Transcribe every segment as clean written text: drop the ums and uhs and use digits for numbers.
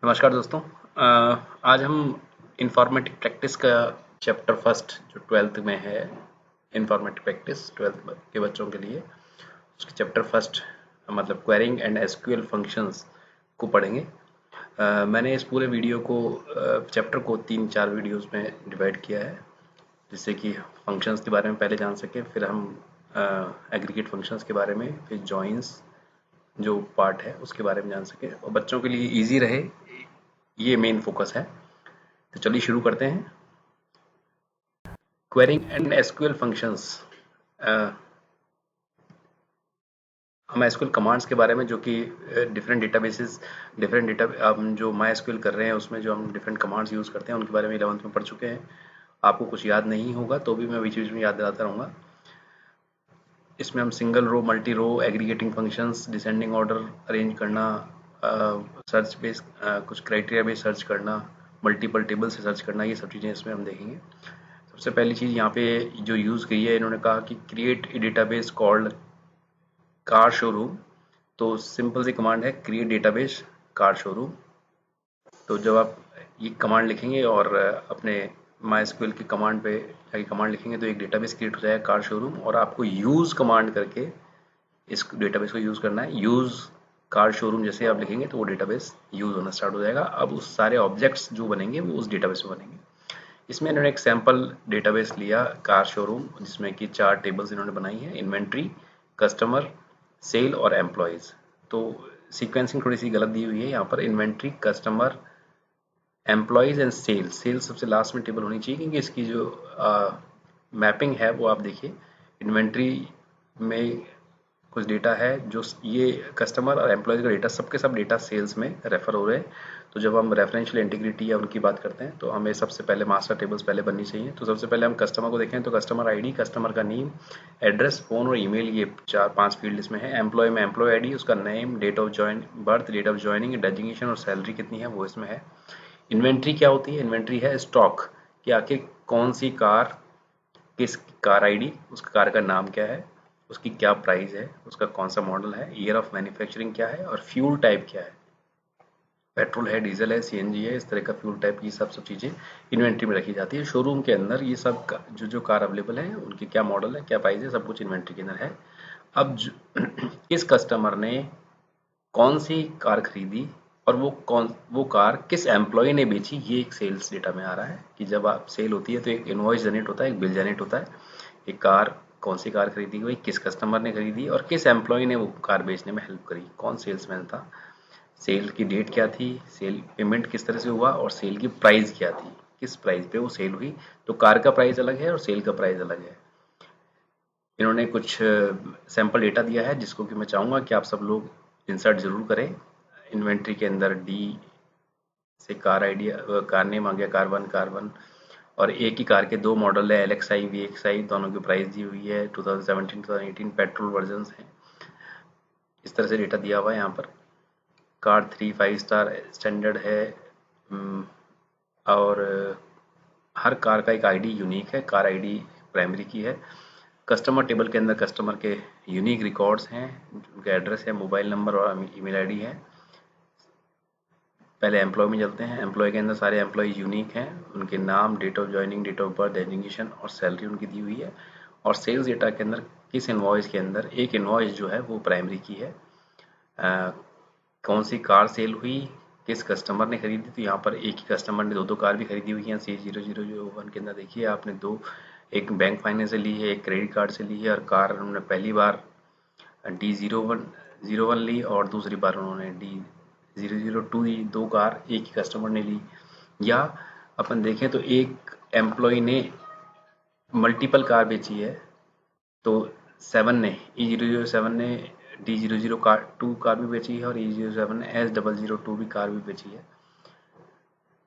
नमस्कार दोस्तों। आज हम इंफॉर्मेटिक प्रैक्टिस का चैप्टर फर्स्ट जो 12th में है, इंफॉर्मेटिक प्रैक्टिस 12th के बच्चों के लिए, उसके चैप्टर फर्स्ट मतलब क्वेरिंग एंड एसक्यूएल फंक्शंस को पढ़ेंगे। मैंने इस पूरे वीडियो को चैप्टर को 3-4 वीडियोस में डिवाइड किया है, जिससे कि फंक्शंस के बारे में पहले जान सकें, फिर हम एग्रीगेट फंक्शंस के बारे में, फिर जॉइंस जो पार्ट है उसके बारे में जान सके और बच्चों के लिए इजी रहे, ये मेन फोकस है। तो चलिए शुरू करते हैं। Quarrying and SQL functions. हम एसक्यूएल कमांड्स के बारे में, जो कि डिफरेंट डेटाबेसेस, डिफरेंट डेटा हम जो माई एसक्यूएल कर रहे हैं उसमें जो हम डिफरेंट कमांड्स यूज़ करते हैं उनके बारे में 11th में पढ़ चुके हैं। आपको कुछ याद नहीं होगा तो भी मैं बीच बीच में याद दिलाता रहूँगा। इसमें हम single row, multi row, aggregating functions, descending order arrange करना, सर्च बेस, कुछ क्राइटेरिया बेस सर्च करना, मल्टीपल टेबल से सर्च करना, ये सब चीज़ें इसमें हम देखेंगे। सबसे पहली चीज़ यहाँ पे जो यूज़ की है, इन्होंने कहा कि create a database called car showroom. तो सिंपल सी कमांड है, क्रिएट डेटाबेस कार शोरूम। तो जब आप ये कमांड लिखेंगे और अपने MySQL की कमांड पे जाके कमांड लिखेंगे तो एक डेटाबेस क्रिएट हो जाएगा कार शोरूम, और आपको यूज़ कमांड करके इस डेटाबेस को यूज़ करना है। यूज़ कार शोरूम जैसे आप लिखेंगे तो वो डेटाबेस यूज़ होना स्टार्ट हो जाएगा। अब उस सारे ऑब्जेक्ट्स जो बनेंगे वो उस डेटाबेस में बनेंगे। इसमें इन्होंने एक सैम्पल डेटाबेस लिया कार शोरूम, जिसमें कि 4 टेबल्स इन्होंने बनाई है, इन्वेंट्री, कस्टमर, सेल और एम्प्लॉयज़। तो सीक्वेंसिंग थोड़ी सी गलत दी हुई है यहाँ पर। Inventory, customer, employees and sale. Sale सबसे लास्ट में टेबल होनी चाहिए, क्योंकि इसकी जो मैपिंग है वो आप देखिए, इन्वेंट्री में कुछ डेटा है जो ये कस्टमर और एम्प्लॉयज़ का डेटा, सबके सब डेटा सेल्स में रेफर हो रहे हैं। तो जब हम रेफरेंशियल इंटीग्रिटी या उनकी बात करते हैं तो हमें सबसे पहले मास्टर टेबल्स पहले बननी चाहिए। तो सबसे पहले हम कस्टमर को देखें तो कस्टमर आईडी, कस्टमर का नेम, एड्रेस, फ़ोन और ईमेल, ये 4-5 फील्ड इसमें है। एम्प्लॉय में एम्प्लॉय आईडी, उसका name, date of join birth, date of joining, designation और सैलरी कितनी है वो इसमें है। इन्वेंट्री क्या होती है? इन्वेंट्री है स्टॉक, कि आखिर कौन सी कार, किस कार आईडी, उस कार का नाम क्या है, उसकी क्या प्राइस है, उसका कौन सा मॉडल है, ईयर ऑफ मैन्युफैक्चरिंग क्या है और फ्यूल टाइप क्या है, पेट्रोल है, डीजल है, सीएनजी है, इस तरह का फ्यूल टाइप, ये सब चीज़ें इन्वेंट्री में रखी जाती है। शोरूम के अंदर ये सब जो कार अवेलेबल है उनकी क्या मॉडल है, क्या प्राइस है, सब कुछ इन्वेंट्री के अंदर है। अब इस कस्टमर ने कौन सी कार खरीदी और वो कार किस एम्प्लॉय ने बेची, ये एक सेल्स डेटा में आ रहा है। कि जब आप सेल होती है तो एक इनवॉइस जनरेट होता है, एक बिल जनरेट होता है। एक कार, कौन सी कार खरीदी गई, किस कस्टमर ने खरीदी और किस एम्प्लॉय ने वो कार बेचने में हेल्प करी, कौन सेल्समैन था, सेल की डेट क्या थी, सेल पेमेंट किस तरह से हुआ और सेल की प्राइस क्या थी, किस प्राइस पे वो सेल हुई। तो कार का प्राइस अलग है और सेल का प्राइस अलग है। इन्होंने कुछ सैंपल डेटा दिया है जिसको कि मैं चाहूँगा कि आप सब लोग इंसर्ट जरूर करें। इन्वेंट्री के अंदर डी से कार आइडिया, कार नेम आ गया, कार 1 और एक ही कार के 2 मॉडल है, LXI VXI, दोनों की प्राइस दी हुई है, 2017-2018 पेट्रोल वर्जन्स हैं। इस तरह से डेटा दिया हुआ है यहाँ पर। कार 3-5 स्टार स्टैंडर्ड है, और हर कार का एक आईडी यूनिक है, कार आईडी प्राइमरी की है। कस्टमर टेबल के अंदर कस्टमर के यूनिक रिकॉर्ड्स हैं, उनका एड्रेस है, मोबाइल नंबर और ईमेल आईडी है। पहले एम्प्लॉय में चलते हैं। एम्प्लॉय के अंदर सारे एम्प्लॉय यूनिक हैं, उनके नाम, date of joining, date of birth, designation और सैलरी उनकी दी हुई है। और सेल्स डेटा के अंदर किस इनवॉइस के अंदर, एक इनवॉइस जो है वो प्राइमरी की है, कौन सी कार सेल हुई, किस कस्टमर ने खरीदी। तो यहाँ पर एक ही कस्टमर ने 2 कार भी खरीदी हुई हैं। C0001 के अंदर देखिए आपने 2, एक बैंक फाइनेंस से ली है, एक क्रेडिट कार्ड से ली है, और कार उन्होंने पहली बार D01 ली और दूसरी बार उन्होंने D002 ली। 2 कार एक ही कस्टमर ने ली। या अपन देखें तो एक एम्प्लॉय ने मल्टीपल कार बेची है, तो 7 ने E007 ने D002 कार भी बेची है और E007 ने S002 भी कार भी बेची है।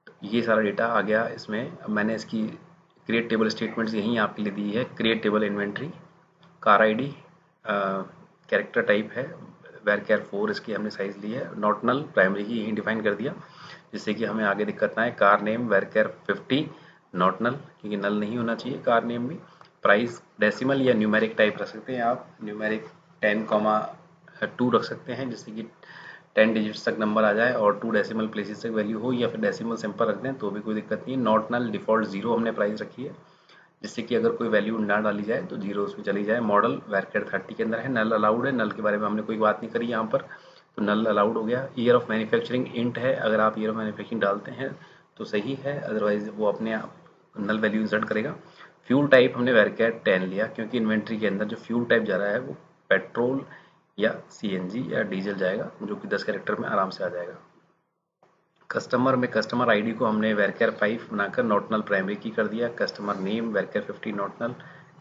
तो ये सारा डेटा आ गया इसमें। अब मैंने इसकी क्रिएट टेबल स्टेटमेंट्स यहीं आपके लिए दी है। Create table inventory, car ID, character type है, varchar 4 इसकी हमने साइज ली है, नॉट नल प्राइमरी की यहीं डिफाइन कर दिया, जिससे कि हमें आगे दिक्कत ना है। Car name varchar 50 not null, क्योंकि नल नहीं होना चाहिए कार नेम में। प्राइस डेसिमल या न्यूमेरिक टाइप रख सकते हैं आप, न्यूमेरिक 10,2 रख सकते हैं, जिससे कि 10 डिजिट्स तक नंबर आ जाए और 2 डेसिमल प्लेसेस तक वैल्यू हो या फिर डेसिमल सिंपल रख दें तो भी कोई दिक्कत नहीं है। नॉट नल डिफॉल्ट 0 हमने प्राइस रखी है, जिससे कि अगर कोई वैल्यू ना डाली जाए तो 0 उसमें चली जाए। मॉडल वर्कर 30 के अंदर है। नल अलाउड है, नल के बारे में हमने कोई बात नहीं करी यहाँ पर, तो नल अलाउड हो गया। ईयर ऑफ मैन्युफैक्चरिंग इंट है, अगर आप ईयर ऑफ मैन्युफैक्चरिंग डालते हैं तो सही है, अदरवाइज वो अपने आप नल वैल्यू इंसर्ट करेगा। फ्यूल टाइप हमने वर्कर 10 लिया क्योंकि इन्वेंट्री के अंदर जो फ्यूल टाइप जा रहा है वो पेट्रोल या सीएनजी या डीजल जाएगा, जो कि 10 कैरेक्टर में आराम से आ जाएगा। कस्टमर में कस्टमर आईडी को हमने वर्कर 5 बनाकर नॉट नल प्राइमरी की कर दिया। Customer name varchar 50 not null,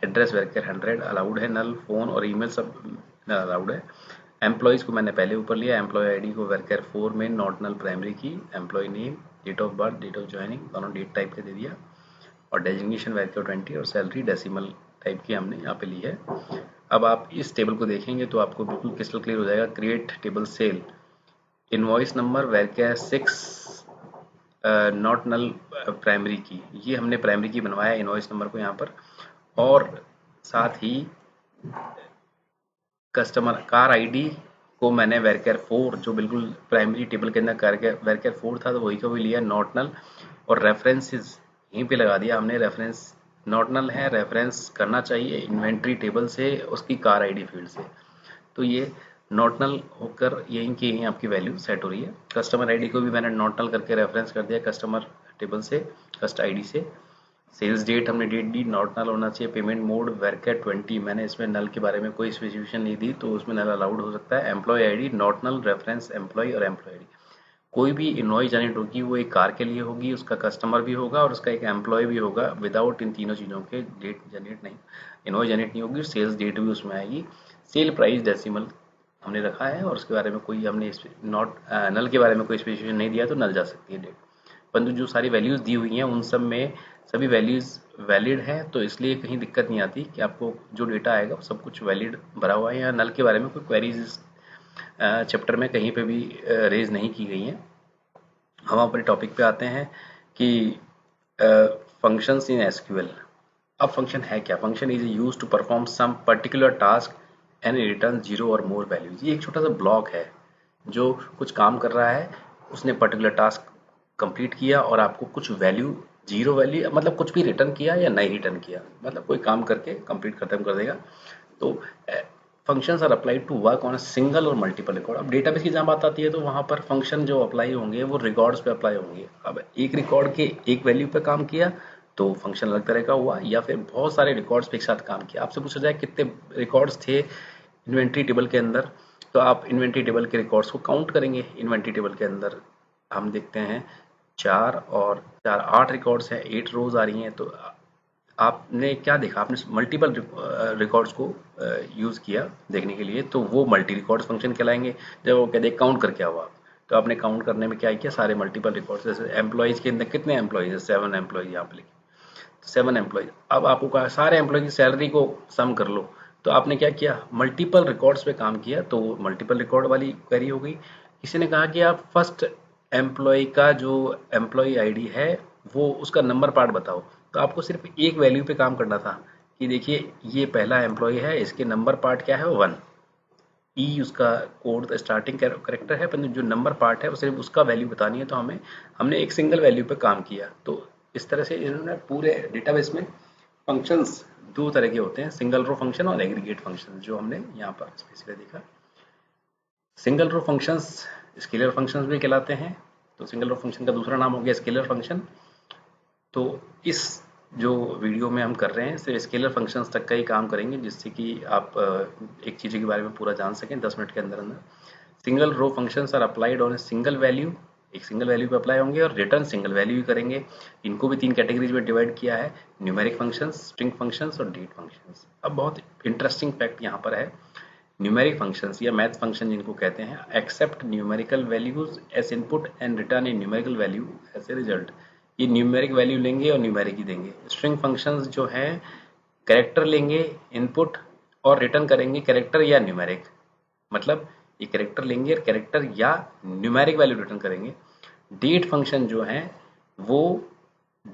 address varchar 100 allowed है, नल फोन और ईमेल सब अलाउड है। एम्प्लॉयज़ को मैंने पहले ऊपर लिया, एम्प्लॉय आईडी को वर्कर 4 में not null primary key, employee name, date of birth, date of joining दोनों डेट टाइप के दे दिया, और डेजिग्नेशन वर्कर 20 और सैलरी डेसिमल टाइप की हमने यहाँ पे ली है। अब आप इस टेबल को देखेंगे तो आपको बिल्कुल क्रिस्टल क्लियर हो जाएगा। Create table sale, invoice number varchar 6 not null primary key, ये हमने प्राइमरी की बनवाया इनवॉइस नंबर को यहाँ पर, और साथ ही कस्टमर कार आईडी को मैंने वर्कर 4 जो बिल्कुल प्राइमरी टेबल के अंदर वर्कर 4 था तो वही का वही लिया नॉट नल, और रेफरेंसेस यहीं पे लगा दिया हमने। रेफरेंस नॉट नल है, रेफरेंस करना चाहिए इन्वेंट्री टेबल से उसकी कार आईडी फील्ड से, तो ये नॉट नल होकर यहीं की यहीं आपकी वैल्यू सेट हो रही है। कस्टमर आईडी को भी मैंने नॉट नल करके रेफरेंस कर दिया कस्टमर टेबल से, कस्ट आईडी से। सेल्स डेट हमने डेट दी, नॉट नल होना चाहिए। पेमेंट मोड वर्कर 20, मैंने इसमें नल के बारे में कोई स्पेसिफिकेशन नहीं दी तो उसमें नल अलाउड हो सकता है। Employee ID not null, reference employee और एम्प्लॉय आईडी, कोई भी इनवॉइस जनरेट होगी वो एक कार के लिए होगी, उसका कस्टमर भी होगा और उसका एक एम्प्लॉय भी होगा। विदाउट इन तीनों चीज़ों के डेट जनरेट नहीं, इनवॉइस जनरेट नहीं होगी, सेल्स डेट भी उसमें आएगी। सेल प्राइस डेसिमल हमने रखा है और उसके बारे में कोई हमने नॉट नल के बारे में कोई स्पेसिफिकेशन नहीं दिया तो नल जा सकती है डेट। परंतु जो सारी वैल्यूज़ दी हुई हैं उन सब में सभी वैल्यूज़ वैलिड हैं, तो इसलिए कहीं दिक्कत नहीं आती कि आपको जो डेटा आएगा वो सब कुछ वैलिड भरा हुआ है। या नल के बारे में कोई क्वेरीज इस चैप्टर में कहीं पे भी रेज नहीं की गई हैं। हम अपने टॉपिक पे आते हैं कि फंक्शंस इन एसक्यूएल। अब फंक्शन है क्या? Function is use to perform some particular task and return 0 और मोर वैल्यूज। ये एक छोटा सा ब्लॉक है जो कुछ काम कर रहा है, उसने पर्टिकुलर टास्क कंप्लीट किया और आपको कुछ वैल्यू, 0 वैल्यू मतलब कुछ भी रिटर्न किया या नहीं रिटर्न किया, मतलब कोई काम करके कंप्लीट खत्म कर देगा। तो functions are applied to work on single और मल्टीपल रिकॉर्ड। अब डेटाबेस की जहाँ बात आती है तो वहाँ पर फंक्शन जो अप्लाई होंगे वो रिकॉर्ड्स पे अप्लाई होंगे। अब एक रिकॉर्ड के एक वैल्यू पे काम किया तो फंक्शन अलग तरह का हुआ, या फिर बहुत सारे रिकॉर्ड्स पे एक साथ काम किया। आपसे पूछा जाए कितने रिकॉर्ड्स थे इन्वेंट्री टेबल के अंदर, तो आप इन्वेंट्री टेबल के रिकॉर्ड्स को काउंट करेंगे। इन्वेंट्री टेबल के अंदर हम देखते हैं 4 और 4 8 रिकॉर्ड्स हैं, 8 रोज आ रही हैं। तो आपने क्या देखा? आपने मल्टीपल रिकॉर्ड्स को यूज़ किया देखने के लिए, तो वो मल्टी रिकॉर्ड्स फंक्शन कहलाएंगे। जब वो कहते हैं काउंट करके आओ आप, तो आपने काउंट करने में क्या किया? सारे मल्टीपल रिकॉर्ड्स। जैसे एम्प्लॉयज़ के अंदर कितने एम्प्लॉयज़ है? 7 एम्प्लॉयज़ यहाँ पे लिखे, 7 एम्प्लॉयज़। अब आपको कहा सारे एम्प्लॉय की सैलरी को सम कर लो, तो आपने क्या किया? मल्टीपल रिकॉर्ड्स पे काम किया, तो मल्टीपल रिकॉर्ड वाली क्वेरी हो गई। किसी ने कहा कि आप फर्स्ट एम्प्लॉय का जो एम्प्लॉय आईडी है वो उसका नंबर पार्ट बताओ, तो आपको सिर्फ एक वैल्यू पे काम करना था कि देखिए ये पहला एम्प्लॉय है, इसके नंबर पार्ट क्या है? 1। ई उसका कोड स्टार्टिंग करेक्टर है, पर जो नंबर पार्ट है वो सिर्फ उसका वैल्यू बतानी है। तो हमने एक सिंगल वैल्यू पे काम किया। तो इस तरह से इन्होंने पूरे डेटाबेस में फंक्शंस दो तरह के होते हैं, सिंगल रो फंक्शन और एग्रीगेट फंक्शन, जो हमने यहाँ पर स्पेसिफिकली देखा। Single row functions scalar functions भी कहलाते हैं। तो सिंगल रो फंक्शन का दूसरा नाम हो गया स्केलर फंक्शन। तो इस जो वीडियो में हम कर रहे हैं सिर्फ स्केलर फंक्शंस तक का ही काम करेंगे, जिससे कि आप एक चीज़ के बारे में पूरा जान सकें 10 मिनट के अंदर अंदर। Single row functions are applied on a single value, एक सिंगल वैल्यू पे अप्लाई होंगे, और रिटर्न सिंगल वैल्यू ही करेंगे। इनको भी 3 कैटेगरीज में डिवाइड किया है, न्यूमेरिक फंक्शंस, स्ट्रिंग फंक्शंस और डेट फंक्शंस। अब बहुत इंटरेस्टिंग फैक्ट यहाँ पर है, न्यूमेरिक फंक्शंस या मैथ फंक्शन जिनको कहते हैं, accept numerical values as input and return a numerical value as a result. ये न्यूमेरिक वैल्यू लेंगे और न्यूमेरिक ही देंगे। स्ट्रिंग फंक्शंस जो हैं कैरेक्टर लेंगे इनपुट और रिटर्न करेंगे कैरेक्टर या न्यूमेरिक, मतलब ये कैरेक्टर लेंगे और कैरेक्टर या न्यूमेरिक वैल्यू रिटर्न करेंगे। डेट फंक्शन जो है वो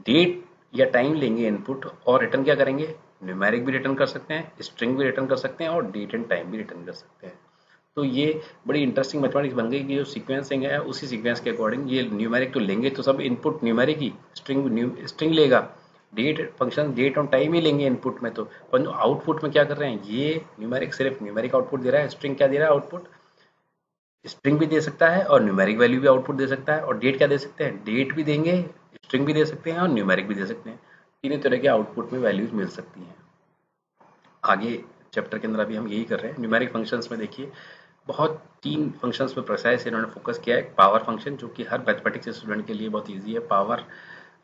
डेट या टाइम लेंगे इनपुट और रिटर्न क्या करेंगे? न्यूमेरिक भी रिटर्न कर सकते हैं, स्ट्रिंग भी रिटर्न कर सकते हैं और डेट एंड टाइम भी रिटर्न कर सकते हैं। तो ये बड़ी इंटरेस्टिंग मैथमेटिक्स बन गई कि जो सीक्वेंसिंग है उसी सीक्वेंस के अकॉर्डिंग ये न्यूमेरिक तो लेंगे, तो सब इनपुट न्यूमेरिक ही, स्ट्रिंग लेगा, डेट फंक्शन डेट और टाइम ही लेंगे इनपुट में, तो पर आउटपुट में क्या कर रहे हैं, ये न्यूमेरिक सिर्फ न्यूमेरिक आउटपुट दे रहा है, स्ट्रिंग क्या दे रहा है आउटपुट, स्ट्रिंग भी दे सकता है और न्यूमेरिक वैल्यू भी आउटपुट दे सकता है, और डेट क्या दे सकते हैं, डेट भी देंगे, स्ट्रिंग भी दे सकते हैं और न्यूमेरिक भी दे सकते हैं, तीनों तरह के आउटपुट में वैल्यूज मिल सकती हैं। आगे चैप्टर के अंदर अभी हम यही कर रहे हैं। न्यूमेरिक फंक्शंस में देखिए बहुत 3 फंक्शंस पे प्रेसाइज इन्होंने फोकस किया है। पावर फंक्शन जो कि हर मैथमेटिक्स स्टूडेंट के लिए बहुत ईजी है। पावर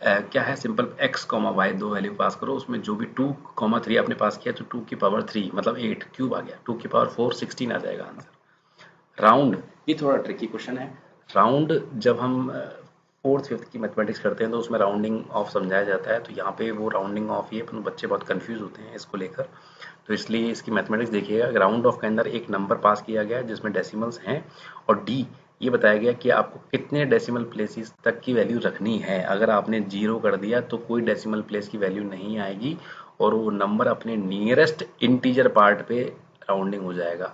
क्या है, सिंपल x कॉमा वाई दो वैल्यू पास करो, उसमें जो भी 2,3 आपने पास किया तो 2 की पावर 3 मतलब 8 क्यूब आ गया, 2 की पावर 4 16 आ जाएगा आंसर। राउंड, ये थोड़ा ट्रिकी क्वेश्चन है। राउंड जब हम फोर्थ फिफ्थ की मैथमेटिक्स करते हैं तो उसमें राउंडिंग ऑफ समझाया जाता है, तो यहाँ पे वो राउंडिंग ऑफ ही है, पर बच्चे बहुत कंफ्यूज होते हैं इसको लेकर, तो इसलिए इसकी मैथमेटिक्स देखिएगा। राउंड ऑफ के अंदर एक नंबर पास किया गया है जिसमें डेसिमल्स हैं, और डी ये बताया गया कि आपको कितने डेसिमल प्लेसेस तक की वैल्यू रखनी है। अगर आपने 0 कर दिया तो कोई डेसिमल प्लेस की वैल्यू नहीं आएगी और वो नंबर अपने नियरेस्ट इंटीजर पार्ट पे राउंडिंग हो जाएगा।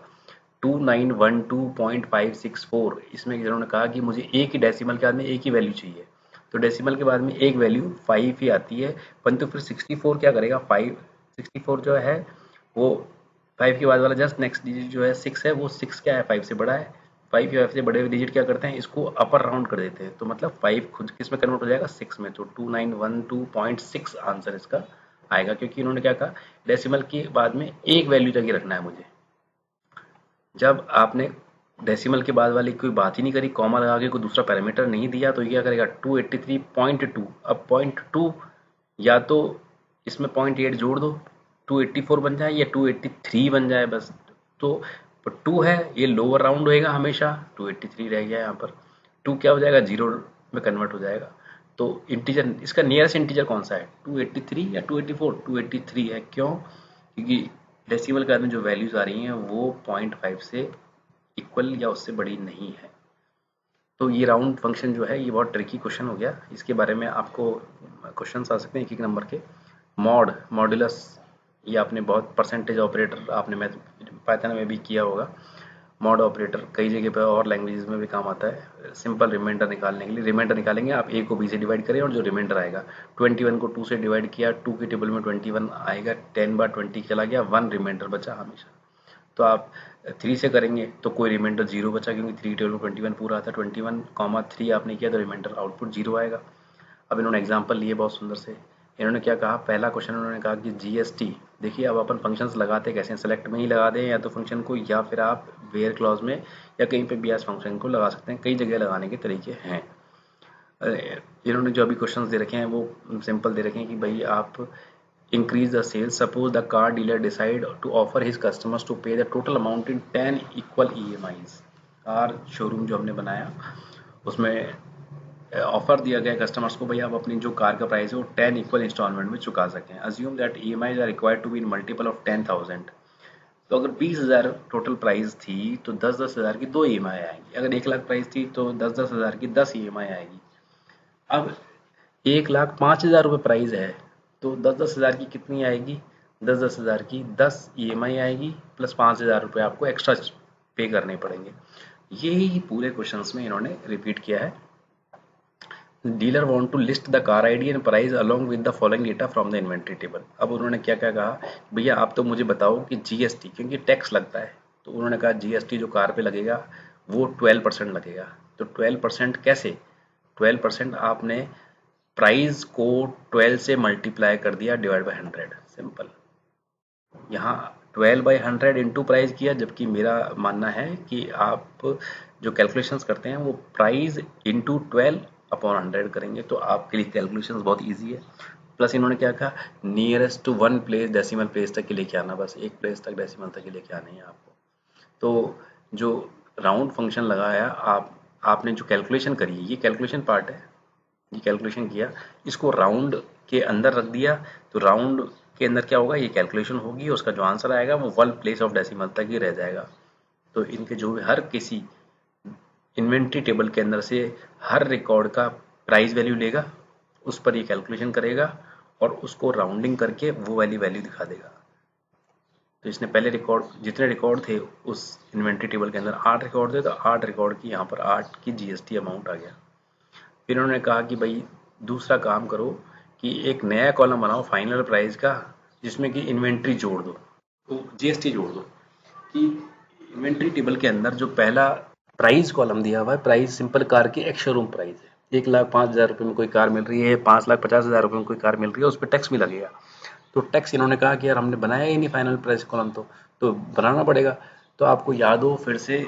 2912.564, इसमें इन्होंने कहा कि मुझे एक ही डेसिमल के बाद में एक ही वैल्यू चाहिए, तो डेसिमल के बाद में एक वैल्यू 5 ही आती है, परंतु फिर 64 क्या करेगा, 5 64 जो है वो 5 के बाद वाला जस्ट नेक्स्ट डिजिट जो है 6 है, वो 6 क्या है, 5 से बड़ा है। 5 या 5 से बड़े डिजिट क्या करते हैं, इसको अपर राउंड कर देते हैं, तो मतलब 5 खुद किस में कन्वर्ट हो जाएगा, 6 में, तो 2912.6 आंसर इसका आएगा, क्योंकि इन्होंने क्या कहा, डेसिमल के बाद में एक वैल्यू तक ही रखना है मुझे। जब आपने डेसिमल के बाद वाली कोई बात ही नहीं करी, कॉमा लगा के कोई दूसरा पैरामीटर नहीं दिया, तो ये क्या करेगा 283.2, अब 0.2 या तो इसमें 0.8 जोड़ दो, 284 बन जाए या 283 बन जाए बस, तो 2 है ये लोअर राउंड होएगा हमेशा, 283 रह गया यहाँ पर, 2 क्या हो जाएगा, 0 में कन्वर्ट हो जाएगा। तो इंटीजर इसका नियरेस्ट इंटीजर कौन सा है, 283 या 284, 283 है, क्यों, क्योंकि डेसिमल के बाद में जो वैल्यूज आ रही हैं वो 0.5 से इक्वल या उससे बड़ी नहीं है। तो ये राउंड फंक्शन जो है ये बहुत ट्रिकी क्वेश्चन हो गया, इसके बारे में आपको क्वेश्चन आ सकते हैं एक एक नंबर के। मॉड, मॉड्यूलस, ये आपने बहुत, परसेंटेज ऑपरेटर आपने पाइथन में भी किया होगा। मॉड ऑपरेटर कई जगह पर और लैंग्वेजेस में भी काम आता है, सिंपल रिमाइंडर निकालने के लिए। रिमाइंडर निकालेंगे आप, ए को बी से डिवाइड करें और जो रिमाइंडर आएगा, 21 को 2 से डिवाइड किया, 2 के टेबल में 21 आएगा, 10 बार 20 चला गया, 1 रिमाइंडर बचा हमेशा। तो आप 3 से करेंगे तो कोई रिमाइंडर 0 बचा, क्योंकि 3 टेबल में 21 पूरा आता है, 21,3 आपने किया तो रिमाइंडर आउटपुट 0 आएगा। अब इन्होंने एग्जाम्पल लिए बहुत सुंदर से। इन्होंने क्या कहा, पहला क्वेश्चन उन्होंने कहा कि जीएसटी, देखिए अब अपन फंक्शंस लगाते कैसे हैं, सेलेक्ट में ही लगा दें या तो फंक्शन को, या फिर आप वेयर क्लॉज में या कहीं पे भी एस फंक्शन को लगा सकते हैं, कई जगह लगाने के तरीके हैं। इन्होंने जो अभी क्वेश्चंस दे रखे हैं वो सिंपल दे रखे हैं कि भाई आप increase the sales, suppose the car dealer decide to offer his customers to pay the total amount in 10 equal EMIs। Car showroom जो हमने बनाया उसमें ऑफर दिया गया कस्टमर्स को, भाई आप अपनी जो कार का प्राइस है वो 10 इक्वल इंस्टॉलमेंट में चुका सकें। Assume that EMIs are required to be in multiple of 10,000, तो अगर 20,000 टोटल प्राइस थी तो 10,000 की 2 EMI आएगी, अगर 1,00,000 प्राइस थी तो 10,000 की 10 EMI आएगी। अब 1,05,000 रुपये प्राइस है तो 10,000 की कितनी आएगी, 10,000 की 10 EMI आएगी, प्लस 5,000 रुपये आपको एक्स्ट्रा पे करने पड़ेंगे। यही पूरे क्वेश्चंस में इन्होंने रिपीट किया है। Dealer want to list the car ID and price along with the following data from the inventory table. अब उन्होंने क्या क्या कहा, भैया आप तो मुझे बताओ कि जीएसटी, क्योंकि टैक्स लगता है, तो उन्होंने कहा जीएसटी जो कार पे लगेगा वो 12% लगेगा। तो 12% कैसे, 12% आपने प्राइस को 12 से मल्टीप्लाई कर दिया डिवाइड बाय 100, सिंपल। यहाँ 12/100 इंटू प्राइस किया, जबकि मेरा मानना है कि आप जो कैलकुलेशंस करते हैं वो प्राइस इंटू 12/100 करेंगे, तो आपके लिए कैलकुलेशंस बहुत इजी है। प्लस इन्होंने क्या कहा, nearest to 1 place decimal place तक के लेके आना, बस एक प्लेस तक डेसिमल तक के लेके आना है आपको। तो जो राउंड फंक्शन लगाया आपने जो कैलकुलेशन करी है, ये कैलकुलेशन पार्ट है, ये कैलकुलेशन किया, इसको राउंड के अंदर रख दिया, तो राउंड के अंदर क्या होगा, ये कैलकुलेशन होगी, उसका जो आंसर आएगा वो 1 प्लेस ऑफ डेसिमल तक ही रह जाएगा। तो इनके जो भी हर किसी इन्वेंट्री टेबल के अंदर से हर रिकॉर्ड का प्राइस वैल्यू लेगा, उस पर ये कैलकुलेशन करेगा और उसको राउंडिंग करके वो वाली वैल्यू दिखा देगा। तो इसने पहले रिकॉर्ड, जितने रिकॉर्ड थे उस इन्वेंट्री टेबल के अंदर 8 रिकॉर्ड थे, तो 8 रिकॉर्ड की यहाँ पर 8 की जीएसटी अमाउंट आ गया। फिर उन्होंने कहा कि भाई दूसरा काम करो कि एक नया कॉलम बनाओ फाइनल प्राइस का, जिसमें कि इन्वेंट्री जोड़ दो, तो जीएसटी जोड़ दो। कि इन्वेंट्री टेबल के अंदर जो पहला प्राइस कॉलम दिया हुआ है, प्राइस सिंपल कार की एक्स शोरूम प्राइस है, 1,05,000 रुपये में कोई कार मिल रही है, 5,50,000 रुपये में कोई कार मिल रही है, उस पर टैक्स भी लगेगा। तो टैक्स इन्होंने कहा कि यार हमने बनाया ही नहीं फाइनल प्राइस कॉलम, तो बनाना पड़ेगा। तो आपको याद हो फिर से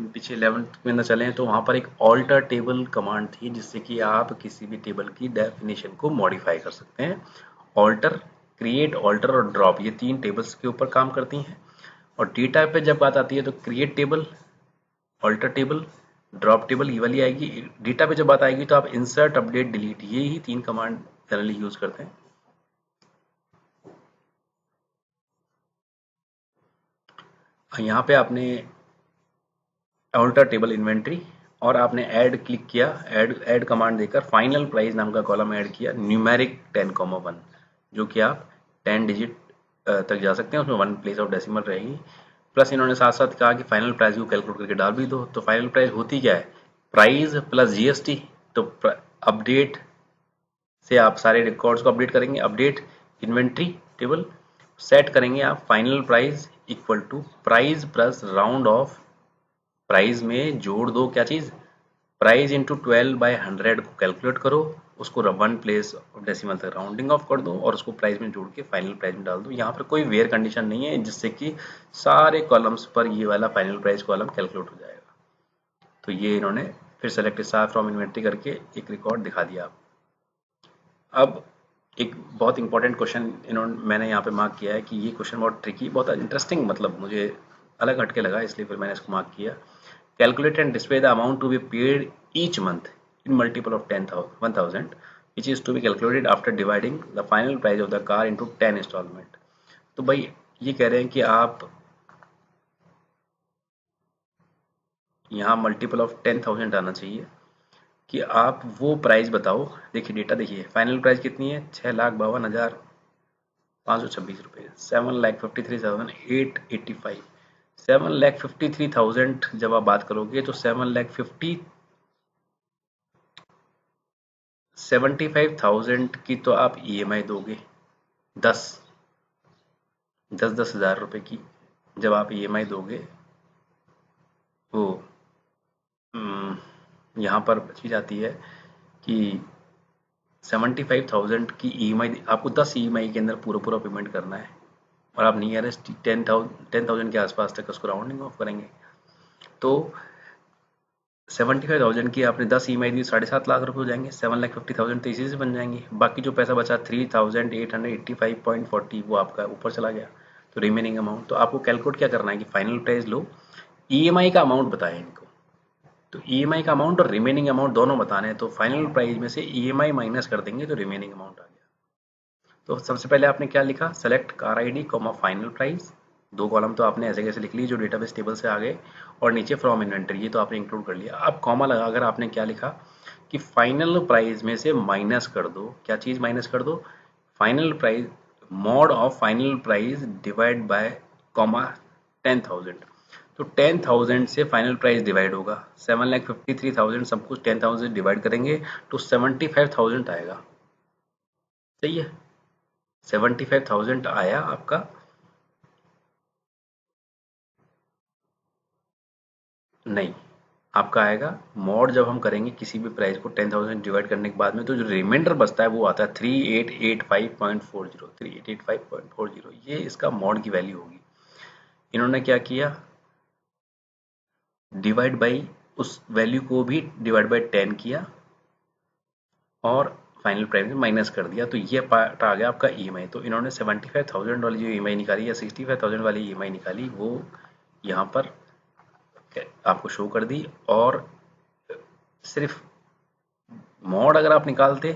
पीछे 11th में न चलें तो वहाँ पर एक ऑल्टर टेबल कमांड थी, जिससे कि आप किसी भी टेबल की डेफिनेशन को मॉडिफाई कर सकते हैं। ऑल्टर, क्रिएट, ऑल्टर और ड्रॉप, ये 3 टेबल्स के ऊपर काम करती हैं। और डेटा पे जब बात आती है तो create table, alter table, drop table ये वाली आएगी। डेटा पे जब बात आएगी तो आप इंसर्ट, अपडेट, डिलीट, ये ही 3 कमांड जनरली यूज करते हैं। यहाँ पे आपने ऑल्टर टेबल इन्वेंट्री और आपने ऐड क्लिक किया, ऐड कमांड देकर फाइनल प्राइस नाम का कॉलम ऐड किया, न्यूमेरिक 10,1, जो कि आप 10 डिजिट तक जा सकते हैं, उसमें 1 प्लेस ऑफ डेसिमल रहेगी। प्लस इन्होंने साथ साथ कहा कि फाइनल प्राइस को कैलकुलेट करके डाल भी दो। तो फाइनल प्राइस होती क्या है, प्राइस प्लस जीएसटी। तो अपडेट से आप सारे रिकॉर्ड्स को अपडेट करेंगे, अपडेट इन्वेंट्री टेबल, सेट करेंगे आप final price equal to price plus round off, price में जोड़ दो क्या चीज, प्राइस इंटू 12/100 को कैलकुलेट करो, उसको 1 प्लेस ऑफ डेसिमल तक राउंडिंग ऑफ कर दो और उसको प्राइस में जोड़ के फाइनल प्राइस में डाल दो। यहाँ पर कोई वेयर कंडीशन नहीं है, जिससे कि सारे कॉलम्स पर ये वाला फाइनल प्राइस कॉलम कैलकुलेट हो जाएगा। तो ये इन्होंने फिर सेलेक्ट स्टार फ्रॉम इन्वेंट्री करके एक रिकॉर्ड दिखा दिया। अब एक बहुत इंपॉर्टेंट क्वेश्चन मैंने यहाँ पे मार्क किया है कि ये क्वेश्चन बहुत ट्रिकी, बहुत इंटरेस्टिंग, मतलब मुझे अलग हटके लगा, इसलिए फिर मैंने इसको मार्क किया। Calculate and display the amount to be paid each month in multiple of 1,000, which is to be calculated after dividing the final price of the car into 10 installment। तो भाई ये कह रहे हैं कि आप यहाँ मल्टीपल ऑफ 10,000 आना चाहिए कि आप वो प्राइस बताओ। देखिए डेटा देखिए, फाइनल प्राइस कितनी है, 6,52,526 रुपये, 7,53,885। 7,53,000 जब आप बात करोगे तो 75,000 की तो आप ईएमआई दोगे, 10,000 रुपए की जब आप ईएमआई दोगे, वो यहाँ पर बची जाती है कि 75,000 की ईएमआई, आपको 10 ईएमआई के अंदर पूरा पूरा पेमेंट करना है, और आप नियरेस्ट 10,000 के आसपास तक उसको राउंडिंग ऑफ करेंगे। तो 75,000 की आपने 10 ईएमआई दी, 7.5 लाख रुपए हो जाएंगे, 7,50,000 तो इसी से बन जाएंगे। बाकी जो पैसा बचा 3,885.40 वो आपका ऊपर चला गया, तो रिमेनिंग अमाउंट। तो आपको कैलकुलेट क्या करना है कि फाइनल प्राइस लो, ईएमआई का अमाउंट बताया इनको, तो ईएमआई का अमाउंट और रिमेनिंग अमाउंट दोनों बताने हैं। तो फाइनल प्राइस में से ईएमआई माइनस कर देंगे तो रिमेनिंग अमाउंट आ गया। तो सबसे पहले आपने क्या लिखा, select car ID comma final price, 2 column तो आपने ऐसे कैसे लिख ली जो डेटाबेस टेबल से आ गए, और नीचे फ्रॉम इन्वेंटरी, ये तो आपने इंक्लूड कर लिया। अब कॉमा लगाकर आपने क्या लिखा कि फाइनल प्राइस में से माइनस कर दो, क्या चीज माइनस कर दो, final price, mod of final price divide by comma 10,000। तो 10,000 से फाइनल प्राइस डिवाइड होगा, 7,53,000 सब कुछ 10,000 डिवाइड करेंगे तो 75,000 आएगा। सही है, 75,000 आया आपका। नहीं, आपका आएगा मॉड, जब हम करेंगे किसी भी प्राइस को 10,000 डिवाइड करने के बाद में, तो जो रिमाइंडर बचता है वो आता है 3885.40, 3885.40, ये इसका मॉड की वैल्यू होगी। इन्होंने क्या किया, डिवाइड बाई, उस वैल्यू को भी डिवाइड बाई 10 किया और फाइनल प्राइस में माइनस कर दिया, तो ये पार्ट आ गया आपका ईएमआई। तो इन्होंने 75,000 वाली जो ईएमआई निकाली या 65,000 वाली ईएमआई निकाली, वो यहाँ पर आपको शो कर दी। और सिर्फ मॉड अगर आप निकालते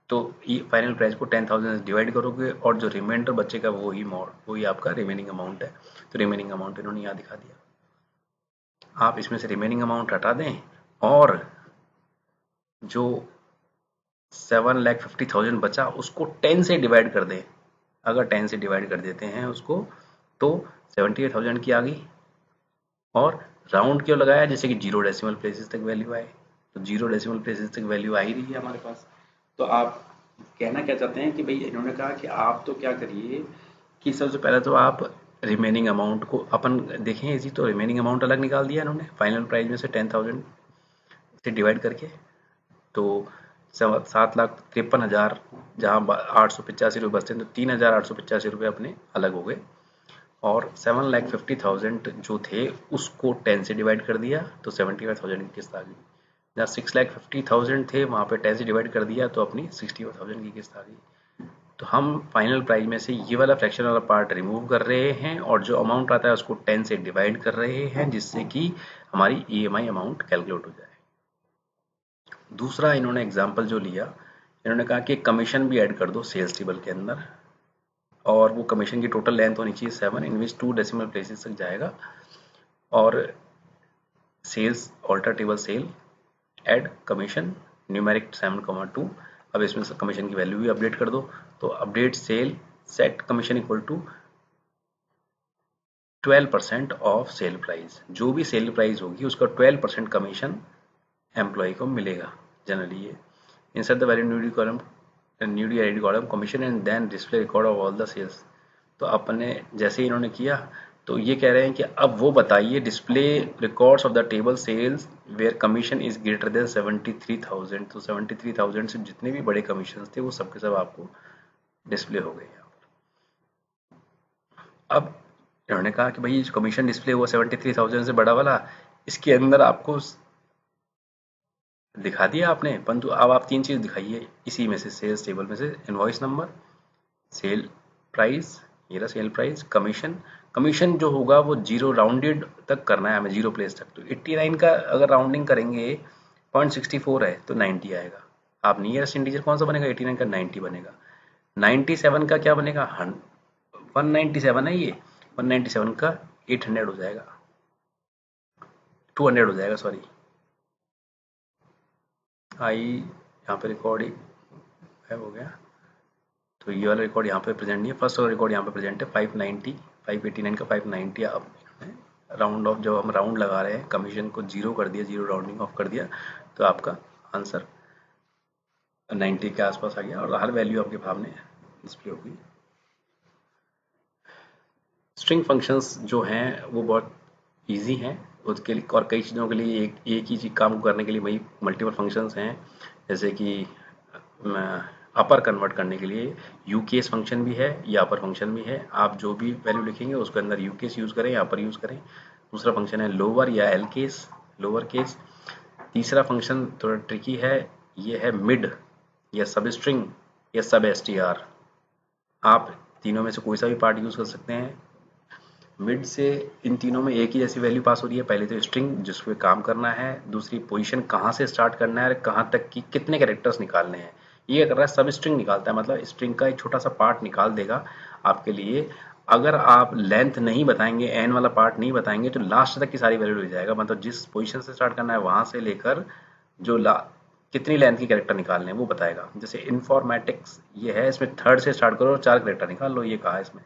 तो फाइनल प्राइस को 10,000 से डिवाइड करोगे और जो रिमाइंडर बचेगा वो ही मॉड, वही आपका रिमेनिंग अमाउंट है। तो रिमेनिंग अमाउंट इन्होंने यहाँ दिखा दिया। आप इसमें से रिमेनिंग अमाउंट हटा दें और जो 7,50,000 बचा उसको 10 से डिवाइड कर दें। अगर 10 से डिवाइड कर देते हैं उसको तो 78,000 की आ गई। और राउंड क्यों लगाया, जैसे कि 0 डेसिमल प्लेसेस तक वैल्यू आए, तो 0 डेसिमल प्लेसेस तक वैल्यू आ ही रही है हमारे पास। तो आप कहना क्या चाहते हैं कि भाई इन्होंने कहा कि आप तो क्या करिए कि सबसे पहले तो आप रिमेनिंग अमाउंट को अपन देखें, इसी तो रिमेनिंग अमाउंट अलग निकाल दिया इन्होंने फाइनल प्राइस में से 10,000 से डिवाइड करके। तो 7,53,000 जहाँ 885 रुपये बचते हैं, तो 3,885 रुपये अपने अलग हो गए। और 7,50,000 जो थे उसको 10 से डिवाइड कर दिया, तो 75,000 की किस्त आ गई। जहाँ 6,50,000 थे वहाँ पे 10 से डिवाइड कर दिया, तो अपनी 61,000 की किस्त आ गई। तो हम फाइनल प्राइस में से ये वाला फ्रैक्शन वाला पार्ट रिमूव कर रहे हैं और जो अमाउंट आता है उसको 10 से डिवाइड कर रहे हैं, जिससे कि हमारी ईएमआई अमाउंट कैलकुलेट हो जाए। दूसरा इन्होंने एग्जाम्पल जो लिया, इन्होंने कहा कि कमीशन भी ऐड कर दो सेल्स टेबल के अंदर, और वो कमीशन की टोटल लेंथ होनी चाहिए 7, इन विच 2 डेसिमल प्लेसेस तक जाएगा। और sales alter table sale add commission numeric 7,2। अब इसमें से कमीशन की वैल्यू भी अपडेट कर दो, तो update sale set commission equal to 12% of sale price. जो भी सेल प्राइस होगी उसका 12% कमीशन एम्प्लॉय को मिलेगा जनरली। ये insert the value newly column newly added column commission and then display record of all the sales। तो अपने जैसे ही इन्होंने किया, तो ये कह रहे हैं कि अब वो बताइए display records of the table sales where commission is greater than 73,000। तो 73,000 से जितने भी बड़े कमीशन थे वो सबके सब आपको डिस्प्ले हो गए यहाँ पर। अब इन्होंने कहा कि भाई जो कमीशन डिस्प्ले हुआ 73,000 से बड़ा वाला, इसके अंदर आपको दिखा दिया आपने, परंतु अब आप 3 चीज़ दिखाइए इसी में से, सेल्स टेबल में से, इनवॉइस नंबर, सेल प्राइस, ये रहा सेल प्राइस, कमीशन। कमीशन जो होगा वो 0 राउंडेड तक करना है हमें, 0 प्लेस तक। तो 89 का अगर राउंडिंग करेंगे 0.64 है तो 90 आएगा। आप नियरेस्ट इंटीजर कौन सा बनेगा, 89 का 90 बनेगा। 97 का क्या बनेगा, 197 है ये, 197 का 800 हो जाएगा, 200 हो जाएगा सॉरी। आई यहाँ पे रिकॉर्ड है, हो गया। तो ये वाला रिकॉर्ड यहाँ पे प्रेजेंट नहीं है, फर्स्ट वाला रिकॉर्ड यहाँ पे प्रेजेंट है 590, 589 का 590। अब राउंड ऑफ, जब हम राउंड लगा रहे हैं कमीशन को 0 कर दिया, 0 राउंडिंग ऑफ कर दिया, तो आपका आंसर 90 के आसपास आ गया और हर वैल्यू आपके सामने डिस्प्ले होगी। स्ट्रिंग फंक्शंस जो हैं वो बहुत इजी हैं, उसके लिए और कई चीज़ों के लिए एक ही चीज काम करने के लिए वही मल्टीपल फंक्शंस हैं। जैसे कि अपर कन्वर्ट करने के लिए यू केस फंक्शन भी है या अपर फंक्शन भी है। आप जो भी वैल्यू लिखेंगे उसके अंदर यू केस यूज़ करें या अपर यूज़ करें। दूसरा फंक्शन है लोअर या एल केस, लोअर केस। तीसरा फंक्शन थोड़ा ट्रिकी है, ये है मिड या सब स्ट्रिंग या सब एस टी आर। आप तीनों में से कोई सा भी पार्ट यूज़ कर सकते हैं। मिड से इन तीनों में एक ही जैसी वैल्यू पास हो रही है, पहले तो स्ट्रिंग जिस पे काम करना है, दूसरी पोजीशन कहाँ से स्टार्ट करना है, कहाँ तक की कितने कैरेक्टर्स निकालने हैं। ये कर रहा है सब स्ट्रिंग निकालता है, मतलब स्ट्रिंग का एक छोटा सा पार्ट निकाल देगा आपके लिए। अगर आप लेंथ नहीं बताएंगे, एन वाला पार्ट नहीं बताएंगे, तो लास्ट तक की सारी वैल्यू ले जाएगा। मतलब जिस पोजीशन से स्टार्ट करना है वहां से लेकर जो कितनी लेंथ की कैरेक्टर निकालने हैं वो बताएगा। जैसे इन्फॉर्मेटिक्स ये है, इसमें थर्ड से स्टार्ट करो और 4 कैरेक्टर निकाल लो, ये कहा है इसमें।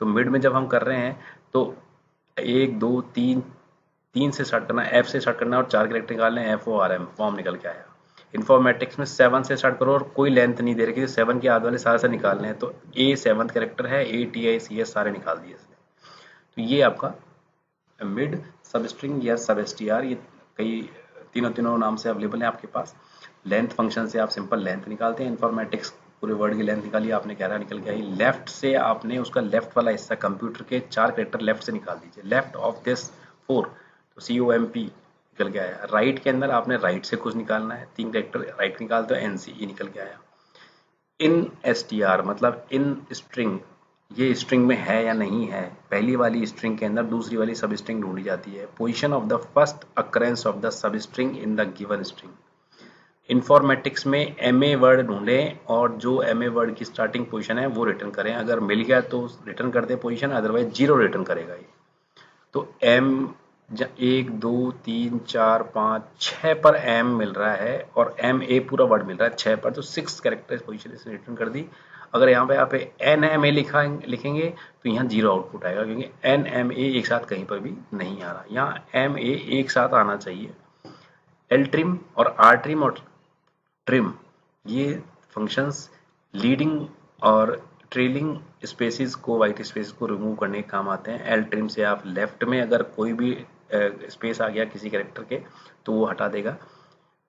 तो मिड में जब हम कर रहे हैं तो 1 2 3 से स्टार्ट करना है, एफ से स्टार्ट करना है और 4 कैरेक्टर निकालने हैं, FORM फॉर्म निकल के आया। इन्फॉर्मेटिक्स में 7 से स्टार्ट करो और कोई लेंथ नहीं दे रखी, 7 के आगे वाले सारे से निकालने हैं, तो ए 7th कैरेक्टर है, ATICS सारे निकाल दिए इसने। तो ये आपका मिड, सब स्ट्रिंग या सब STR, ये कई तीनों तीनों नाम से अवेलेबल है आपके पास। लेंथ फंक्शन से आप सिंपल लेंथ निकालते हैं। इन्फॉर्मेटिक्स पूरे वर्ड की लेंथ निकाली आपने, कह रहा निकल के आई। लेफ्ट से आपने उसका लेफ्ट वाला हिस्सा, कंप्यूटर के 4 कैरेक्टर लेफ्ट से निकाल दीजिए, लेफ्ट ऑफ दिस 4, तो COMP निकल के आया। राइट के अंदर आपने राइट से कुछ निकालना है, 3 कैरेक्टर राइट निकालते हो, NCE निकल के आया। इन STR मतलब इन स्ट्रिंग, ये स्ट्रिंग में है या नहीं है, पहली वाली स्ट्रिंग के अंदर दूसरी वाली सब स्ट्रिंग ढूंढी जाती है। Position of the first occurrence of the sub string in the given string. Informatics में MA वर्ड ढूंढें और जो MA वर्ड की स्टार्टिंग पोजीशन है वो रिटर्न करें। अगर मिल गया तो रिटर्न कर दे पोजीशन, अदरवाइज 0 रिटर्न करेगा ये। तो 1 2 3 4 5 6 पर M मिल रहा है और MA पूरा वर्ड मिल रहा है 6 पर, तो 6 कैरेक्टर पोजीशन इसने रिटर्न कर दी। अगर यहाँ पे आप NMA लिखेंगे तो यहाँ 0 आउटपुट आएगा, क्योंकि NMA एक साथ कहीं पर भी नहीं आ रहा, यहाँ MA एक साथ आना चाहिए। L ट्रिम और R ट्रिम और ट्रिम, ये फंक्शंस लीडिंग और ट्रेलिंग स्पेसिस को, वाइट स्पेस को रिमूव करने के काम आते हैं। एल ट्रिम से आप लेफ्ट में अगर कोई भी स्पेस आ गया किसी कैरेक्टर के तो वो हटा देगा,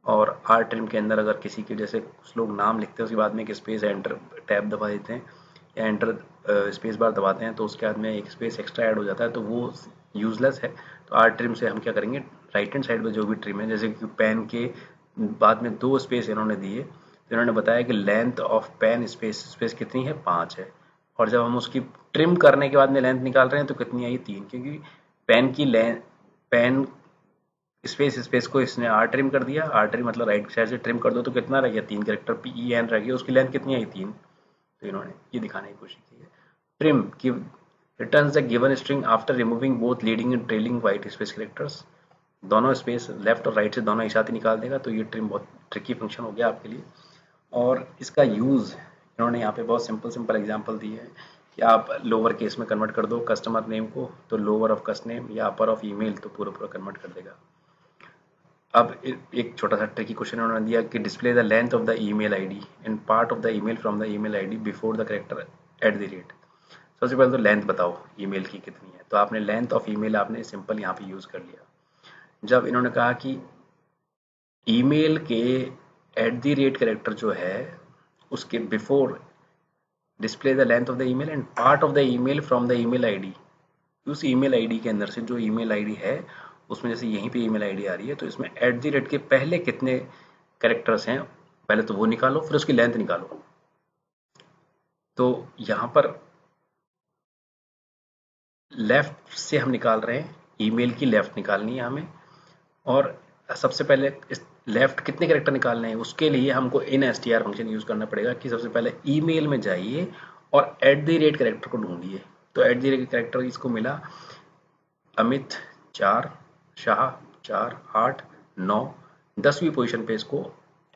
और आर ट्रिम के अंदर अगर किसी के, जैसे कुछ लोग नाम लिखते हैं उसके बाद में एक स्पेस एंटर टैब दबा देते हैं या एंटर स्पेस बार दबाते हैं तो उसके बाद में एक स्पेस एक्स्ट्रा ऐड हो जाता है, तो वो यूजलेस है। तो आर ट्रिम से हम क्या करेंगे, राइट हैंड साइड पे जो भी ट्रिम है, जैसे कि पेन के बाद में 2 स्पेस इन्होंने दिए, तो इन्होंने बताया कि लेंथ ऑफ पेन स्पेस कितनी है, 5 है, और जब हम उसकी ट्रिम करने के बाद में लेंथ निकाल रहे हैं तो कितनी आई, 3, क्योंकि पेन की लेंथ, पेन स्पेस को इसने आर ट्रिम कर दिया, आर ट्रिम मतलब राइट साइड से ट्रिम कर दो तो कितना रह गया, 3 कैरेक्टर PEN रह गया, उसकी लेंथ कितनी आई, 3। तो इन्होंने ये दिखाने की कोशिश की है। ट्रिम की returns the given string after removing both leading and trailing white space characters, दोनों स्पेस लेफ्ट और राइट से दोनों एक साथ ही निकाल देगा। तो ये ट्रिम बहुत ट्रिकी फंक्शन हो गया आपके लिए, और इसका यूज़ इन्होंने यहाँ पे बहुत सिंपल एग्जांपल दिए हैं कि आप लोअर केस में कन्वर्ट कर दो कस्टमर नेम को, तो लोअर ऑफ कस्ट नेम, या अपर ऑफ ईमेल, तो पूरा कन्वर्ट कर देगा। अब एक छोटा सा ट्रिकी क्वेश्चन उन्होंने दिया कि display the length of the email ID and part of the email from the email ID before the character @। सबसे पहले तो लेंथ बताओ ईमेल की कितनी है, तो आपने लेंथ ऑफ ईमेल आपने सिंपल यहाँ पे यूज कर लिया। जब इन्होंने कहा कि ईमेल के कैरेक्टर जो है उसके before display the length of the email and part of the email from the email ID, उस ईमेल आईडी के अंदर से जो ईमेल आईडी है उसमें, जैसे यहीं पे ईमेल आईडी आ रही है तो इसमें @ के पहले कितने कैरेक्टर्स हैं, पहले तो वो निकालो, फिर उसकी लेंथ निकालो। तो यहाँ पर लेफ्ट से हम निकाल रहे हैं, ईमेल की लेफ्ट निकालनी है हमें, और सबसे पहले लेफ्ट कितने कैरेक्टर निकालने हैं उसके लिए हमको InSTR फंक्शन यूज करना पड़ेगा कि सबसे पहले ईमेल में जाइए और @ कैरेक्टर को ढूंढिए। तो @ कैरेक्टर इसको मिला अमित 4, शाह 4, 8, 9, 10वीं पोजीशन पे इसको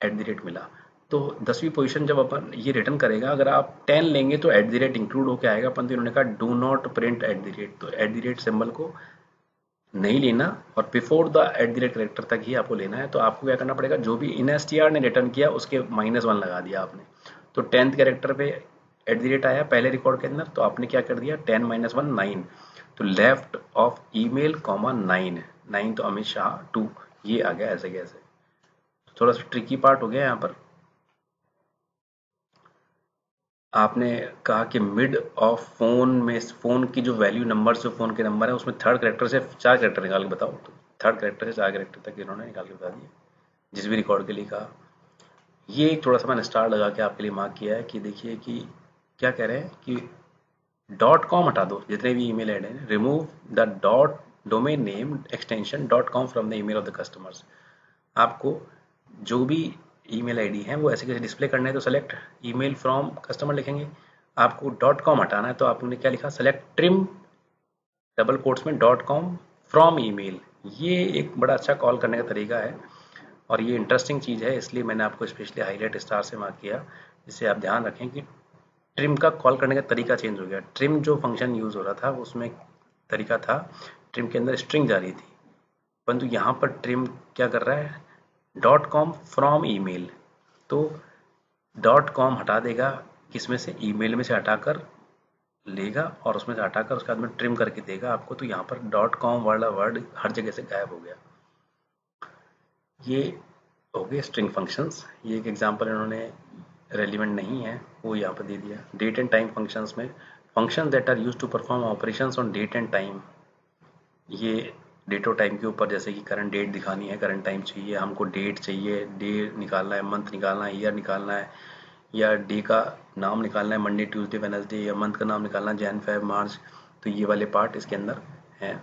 @ मिला। तो 10वीं पोजीशन जब अपन ये रिटर्न करेगा, अगर आप 10 लेंगे तो @ इंक्लूड होके आएगा, परंतु इन्होंने कहा डू नॉट प्रिंट @, तो @ सिंबल को नहीं लेना और बिफोर द @ कैरेक्टर तक ही आपको लेना है। तो आपको क्या करना पड़ेगा, जो भी InSTR ने रिटर्न किया उसके -1 लगा दिया आपने। तो 10th कैरेक्टर पे @ आया पहले रिकॉर्ड के अंदर, तो आपने क्या कर दिया, 10 - 1 9, तो लेफ्ट ऑफ ईमेल 9, 9 तो अमित शाह 2, ये आ गया ऐसे कैसे। थोड़ा सा ट्रिकी पार्ट हो गया यहाँ पर। आपने कहा कि मिड ऑफ फोन में, फोन की जो वैल्यू नंबर से फोन के नंबर है उसमें थर्ड कैरेक्टर से 4 कैरेक्टर निकाल के बताओ, तो थर्ड कैरेक्टर से 4 कैरेक्टर तक इन्होंने निकाल के बता दिए जिस भी रिकॉर्ड के लिए कहा। ये एक थोड़ा सा मैंने स्टार लगा के आपके लिए मार्क किया है कि देखिए कि क्या कह रहे हैं कि .com हटा दो जितने भी ईमेल ऐड हैं, remove the domain name extension .com from the email of the customers. आपको जो भी ईमेल आईडी है वो ऐसे कैसे डिस्प्ले करना है, तो सेलेक्ट ईमेल फ्रॉम कस्टमर लिखेंगे। आपको .com हटाना है तो आपने क्या लिखा, सेलेक्ट ट्रिम डबल कोट्स में .com फ्रॉम ईमेल। ये एक बड़ा अच्छा कॉल करने का तरीका है और ये इंटरेस्टिंग चीज़ है, इसलिए मैंने आपको स्पेशली हाईलाइट स्टार से मार्क किया। इससे आप ध्यान रखें कि ट्रिम का कॉल करने का तरीका चेंज हो गया। ट्रिम जो फंक्शन यूज हो रहा था उसमें तरीका था, ट्रिम के अंदर स्ट्रिंग जा रही थी, परंतु यहाँ पर ट्रिम क्या कर रहा है, .com फ्रॉम ईमेल। तो .com हटा देगा, किसमें से, ईमेल में से हटाकर लेगा और उसमें से हटाकर उसके बाद में ट्रिम करके देगा आपको। तो यहाँ पर .com वाला वर्ड हर जगह से गायब हो गया। ये हो गए स्ट्रिंग फंक्शंस। ये एक एग्जांपल इन्होंने रेलिवेंट नहीं है वो यहाँ पर दे दिया। डेट एंड टाइम फंक्शंस में, function that are use to perform operations on date and time, ये डेट और टाइम के ऊपर, जैसे कि करंट डेट दिखानी है, करंट टाइम चाहिए हमको, डेट चाहिए, डे निकालना है, मंथ निकालना है, ईयर निकालना है, या डे का नाम निकालना है, मंडे ट्यूसडे वेडनेसडे, या मंथ का नाम निकालना है, जैन फेब मार्च। तो ये वाले पार्ट इसके अंदर हैं।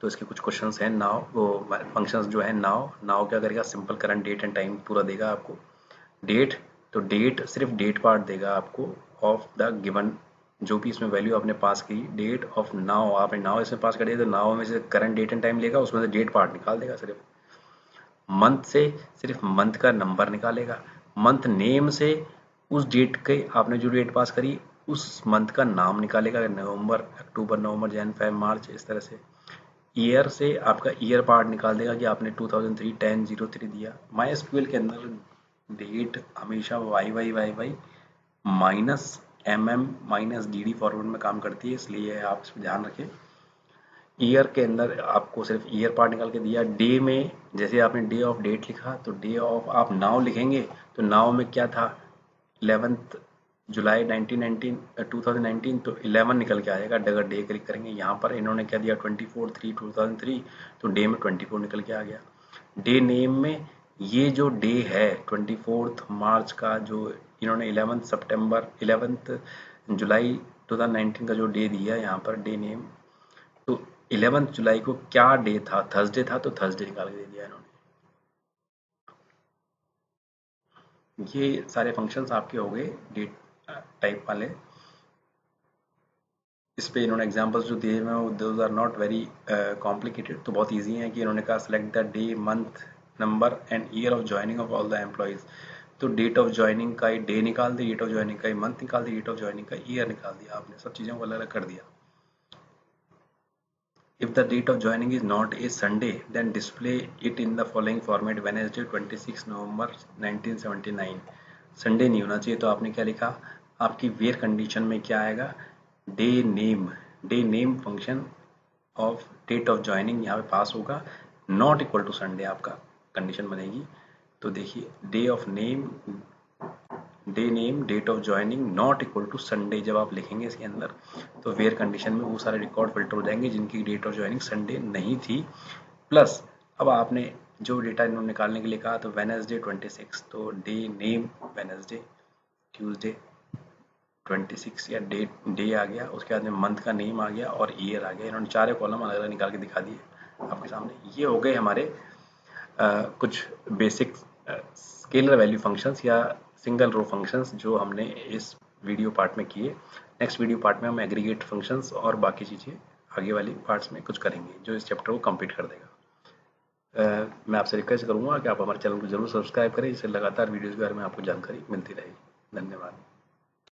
तो इसके कुछ क्वेश्चंस हैं। नाउ वो फंक्शंस जो है, नाउ क्या करेगा, simple current date and time पूरा देगा आपको। डेट, तो डेट सिर्फ डेट पार्ट देगा आपको ऑफ द गिवन, जो भी इसमें वैल्यू आपने पास की, डेट ऑफ नाउ, आपने नाउ इसमें पास कर दिया तो नाउ में से करंट डेट एंड टाइम लेगा, उसमें से डेट पार्ट निकाल देगा सिर्फ। मंथ से सिर्फ मंथ का नंबर निकालेगा। मंथ नेम से उस डेट के आपने जो डेट पास करी उस मंथ का नाम निकालेगा, नवंबर, अक्टूबर, नवंबर, जैन, फेब, मार्च, इस तरह से। ईयर से आपका ईयर पार्ट निकाल देगा कि आपने 2003 10/03 दिया। माई एसक्यूएल के अंदर डेट हमेशा Y Y Y Y minus MM minus DD format में काम करती है, इसलिए आप इसमें ध्यान रखें। ईयर के अंदर आपको सिर्फ ईयर पार्ट निकाल के दिया। डे में जैसे आपने डे ऑफ डेट लिखा तो डे ऑफ आप नाउ लिखेंगे तो नाउ में क्या था, 11 जुलाई 2019 तो 11 निकल के आएगा। अगर डे क्लिक करेंगे, यहाँ पर इन्होंने क्या दिया 24/3/2003 तो डे में 24 निकल के आ गया। डे नेम में ये जो डे है 24 मार्च का, जो इन्होंने 11 जुलाई 2019 का जो डे दिया यहाँ पर डे नेम, तो 11 जुलाई को क्या डे था, थर्सडे था तो थर्सडे निकाल के दे दिया इन्होंने। ये सारे फंक्शंस आपके हो गए डेट टाइप वाले। इस पे इन्होंने एग्जांपल्स जो दिए हुए हैं those are not very complicated, तो बहुत इजी है कि इन्होंने कहा select the day month number and year of joining of all the employees. तो डेट ऑफ ज्वाइनिंग का डे निकाल दी, डेट ऑफ ज्वाइनिंग का मंथ निकाल दी, डेट ऑफ ज्वाइनिंग का ईयर निकाल दिया, आपने सब चीज़ों को अलग अलग कर दिया। If the date of joining is not a Sunday, then display it in the following format: Wednesday 26 November 1979। Sunday नहीं होना चाहिए, तो आपने क्या लिखा, आपकी वेयर कंडीशन में क्या आएगा, day name function of date of joining यहाँ पे पास होगा, नॉट इक्वल टू संडे आपका कंडीशन बनेगी। तो देखिए day name date of joining not equal to Sunday जब आप लिखेंगे इसके अंदर, तो वेयर कंडीशन में वो सारे रिकॉर्ड फिल्टर हो जाएंगे जिनकी डेट ऑफ ज्वाइनिंग संडे नहीं थी। प्लस अब आपने जो डेटा इन्होंने निकालने के लिए कहा, तो वेनसडे 26, तो डे नेम वेनसडे, ट्यूसडे 26 या डे आ गया, उसके बाद में मंथ का नेम आ गया और ईयर आ गया। इन्होंने चारों कॉलम अलग अलग निकाल के दिखा दिए आपके सामने। ये हो गए हमारे कुछ बेसिक स्केलर वैल्यू फंक्शंस या सिंगल रो फंक्शंस जो हमने इस वीडियो पार्ट में किए। नेक्स्ट वीडियो पार्ट में हम एग्रीगेट फंक्शंस और बाकी चीज़ें आगे वाली पार्ट्स में कुछ करेंगे जो इस चैप्टर को कंप्लीट कर देगा। मैं आपसे रिक्वेस्ट करूंगा कि आप हमारे चैनल को जरूर सब्सक्राइब करें, इससे लगातार वीडियोज़ के बारे में आपको जानकारी मिलती रहेगी। धन्यवाद।